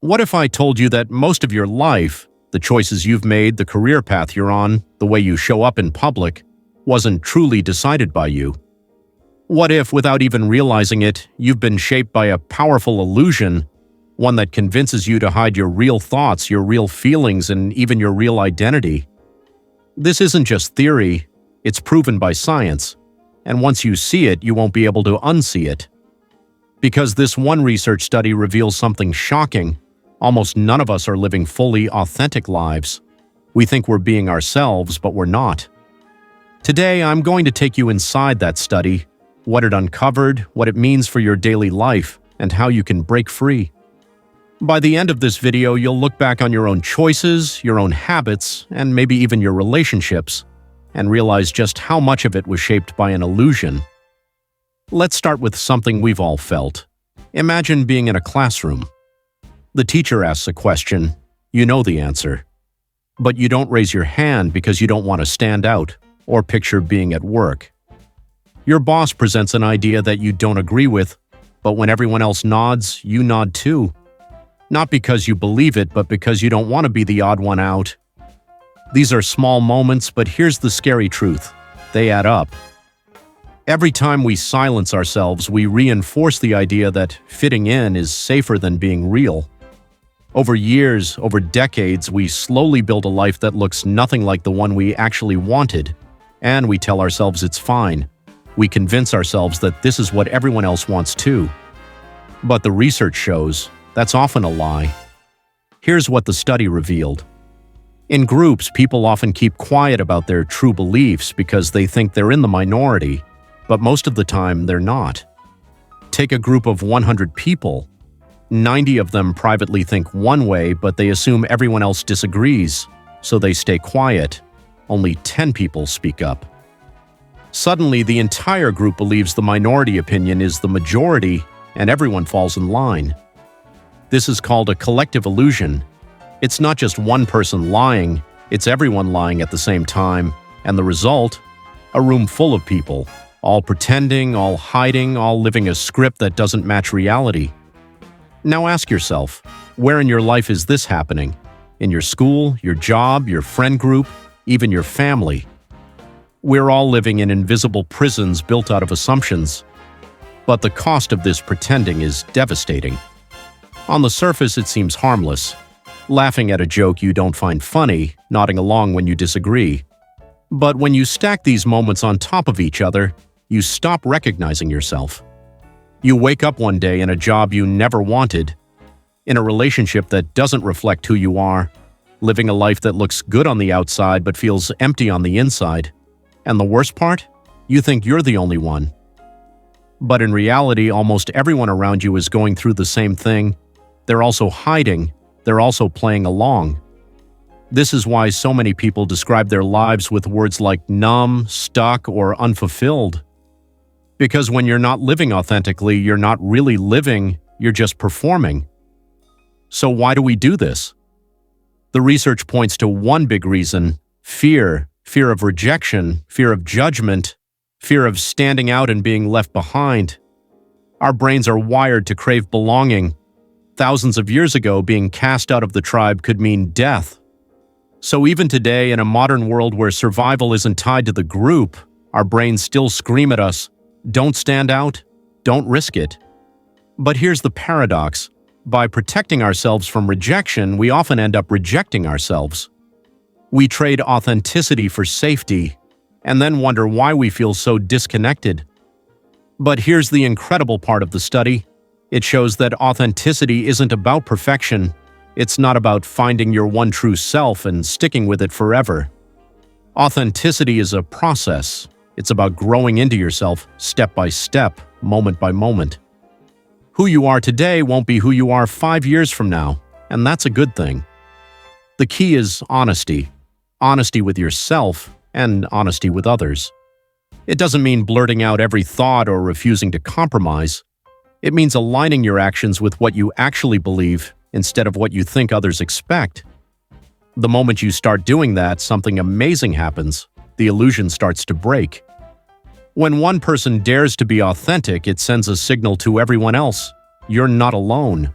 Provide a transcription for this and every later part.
What if I told you that most of your life, the choices you've made, the career path you're on, the way you show up in public, wasn't truly decided by you? What if, without even realizing it, you've been shaped by a powerful illusion, one that convinces you to hide your real thoughts, your real feelings, and even your real identity? This isn't just theory, it's proven by science, and once you see it, you won't be able to unsee it. Because this one research study reveals something shocking. Almost none of us are living fully authentic lives. We think we're being ourselves, but we're not. Today, I'm going to take you inside that study, what it uncovered, what it means for your daily life, and how you can break free. By the end of this video, you'll look back on your own choices, your own habits, and maybe even your relationships, and realize just how much of it was shaped by an illusion. Let's start with something we've all felt. Imagine being in a classroom. The teacher asks a question, you know the answer. But you don't raise your hand because you don't want to stand out, or picture being at work. Your boss presents an idea that you don't agree with, but when everyone else nods, you nod too. Not because you believe it, but because you don't want to be the odd one out. These are small moments, but here's the scary truth. They add up. Every time we silence ourselves, we reinforce the idea that fitting in is safer than being real. Over years, over decades, we slowly build a life that looks nothing like the one we actually wanted, and we tell ourselves it's fine. We convince ourselves that this is what everyone else wants too. But the research shows that's often a lie. Here's what the study revealed. In groups, people often keep quiet about their true beliefs because they think they're in the minority, but most of the time they're not. Take a group of 100 people. 90 of them privately think one way, but they assume everyone else disagrees, so they stay quiet. Only 10 people speak up. Suddenly, the entire group believes the minority opinion is the majority, and everyone falls in line. This is called a collective illusion. It's not just one person lying, it's everyone lying at the same time, and the result? A room full of people, all pretending, all hiding, all living a script that doesn't match reality. Now ask yourself, where in your life is this happening? In your school, your job, your friend group, even your family? We're all living in invisible prisons built out of assumptions. But the cost of this pretending is devastating. On the surface, it seems harmless. Laughing at a joke you don't find funny, nodding along when you disagree. But when you stack these moments on top of each other, you stop recognizing yourself. You wake up one day in a job you never wanted, in a relationship that doesn't reflect who you are, living a life that looks good on the outside but feels empty on the inside. And the worst part? You think you're the only one. But in reality, almost everyone around you is going through the same thing. They're also hiding. They're also playing along. This is why so many people describe their lives with words like numb, stuck, or unfulfilled. Because when you're not living authentically, you're not really living, you're just performing. So why do we do this? The research points to one big reason: fear. Fear of rejection, fear of judgment, fear of standing out and being left behind. Our brains are wired to crave belonging. Thousands of years ago, being cast out of the tribe could mean death. So even today, in a modern world where survival isn't tied to the group, our brains still scream at us, don't stand out, don't risk it. But here's the paradox. By protecting ourselves from rejection, we often end up rejecting ourselves. We trade authenticity for safety, and then wonder why we feel so disconnected. But here's the incredible part of the study. It shows that authenticity isn't about perfection. It's not about finding your one true self and sticking with it forever. Authenticity is a process. It's about growing into yourself step by step, moment by moment. Who you are today won't be who you are 5 years from now, and that's a good thing. The key is honesty. Honesty with yourself and honesty with others. It doesn't mean blurting out every thought or refusing to compromise. It means aligning your actions with what you actually believe instead of what you think others expect. The moment you start doing that, something amazing happens. The illusion starts to break. When one person dares to be authentic, it sends a signal to everyone else. You're not alone.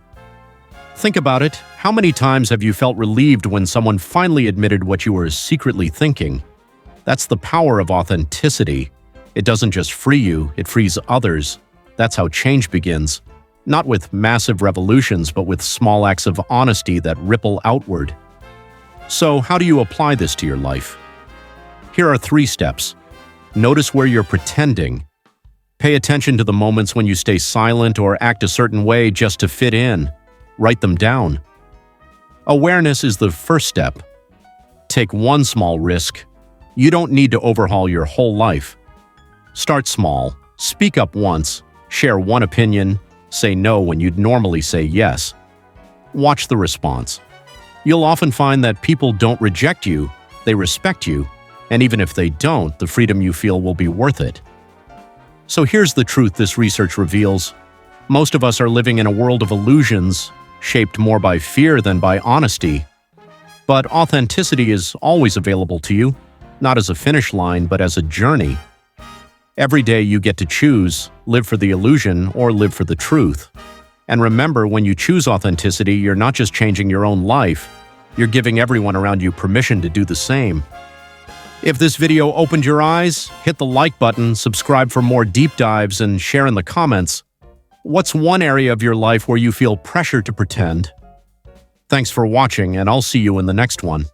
Think about it. How many times have you felt relieved when someone finally admitted what you were secretly thinking? That's the power of authenticity. It doesn't just free you, it frees others. That's how change begins. Not with massive revolutions, but with small acts of honesty that ripple outward. So, how do you apply this to your life? Here are 3 steps. Notice where you're pretending. Pay attention to the moments when you stay silent or act a certain way just to fit in. Write them down. Awareness is the first step. Take one small risk. You don't need to overhaul your whole life. Start small. Speak up once. Share one opinion. Say no when you'd normally say yes. Watch the response. You'll often find that people don't reject you, they respect you, and even if they don't, the freedom you feel will be worth it. So here's the truth this research reveals. Most of us are living in a world of illusions, shaped more by fear than by honesty. But authenticity is always available to you, not as a finish line, but as a journey. Every day you get to choose, live for the illusion or live for the truth. And remember, when you choose authenticity, you're not just changing your own life, you're giving everyone around you permission to do the same. If this video opened your eyes, hit the like button, subscribe for more deep dives, and share in the comments. What's one area of your life where you feel pressure to pretend? Thanks for watching, and I'll see you in the next one.